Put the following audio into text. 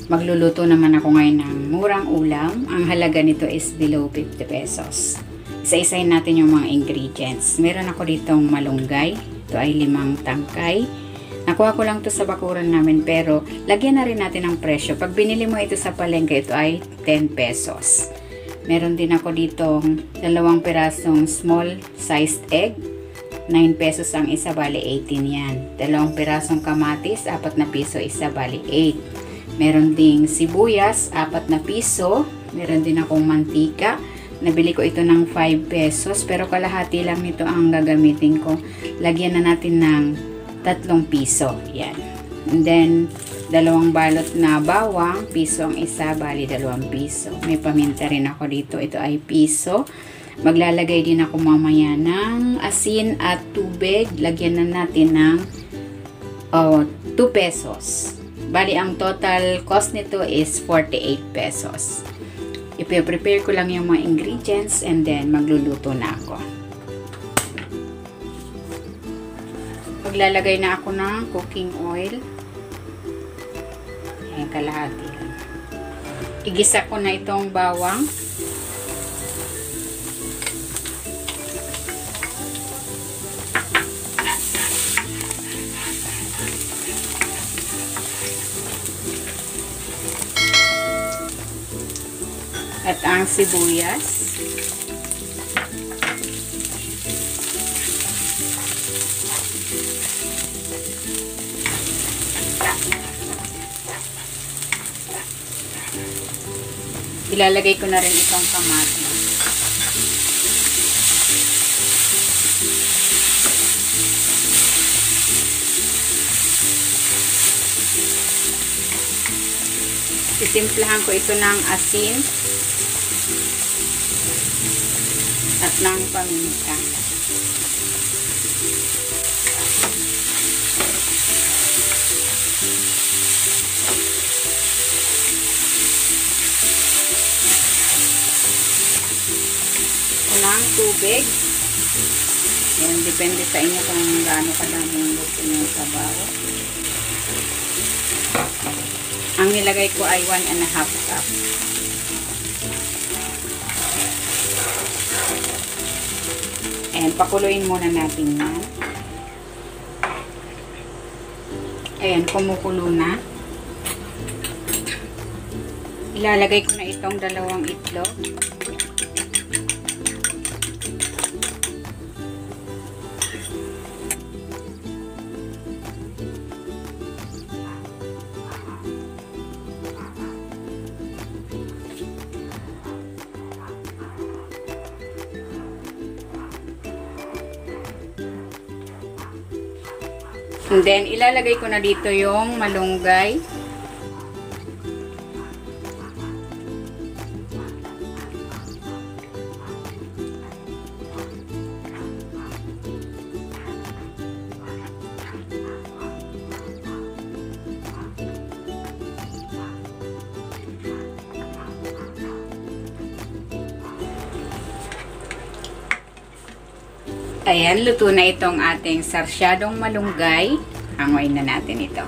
Magluluto naman ako ngayon ng murang ulam. Ang halaga nito is below 50 pesos. Isa-isahin natin yung mga ingredients. Meron ako ditong malunggay. Ito ay 5 tangkay. Nakuha ko lang to sa bakuran namin, pero lagyan na rin natin ng presyo. Pag binili mo ito sa palengke, ito ay 10 pesos. Meron din ako ditong 2 pirasong small sized egg. 9 pesos ang isa, bali 18 yan. 2 pirasong kamatis, 4 na piso isa, bali 8. Meron ding sibuyas, 4 na piso. Meron din akong mantika. Nabili ko ito ng 5 pesos, pero kalahati lang nito ang gagamitin ko. Lagyan na natin ng 3 piso. Yan. And then, 2 balot na bawang, piso ang isa, bali 2 piso. May paminta rin ako dito. Ito ay piso. Maglalagay din ako mamaya ng asin at tubig. Lagyan na natin ng 2 pesos. Bali, ang total cost nito is 48 pesos. I-prepare ko lang yung mga ingredients and then magluluto na ako. Maglalagay na ako ng cooking oil. Ayan, kalahati lang. Igisa ko na itong bawang. At ang sibuyas. Ilalagay ko na rin itong kamatis. Sisimplahan ko ito ng asin at ng paminta. Ng tubig. Yan, depende sa inyo kung gaano kadami yung gusto nyo sa sabaw. Ang nilagay ko ay 1.5 cup. Ayan, pakuluin muna natin yan. Ayan, kumukulo na. Ilalagay ko na itong 2 itlog. And then, ilalagay ko na dito yung malunggay. Ayan, luto na itong ating sarsyadong malunggay. Hangoyin na natin ito.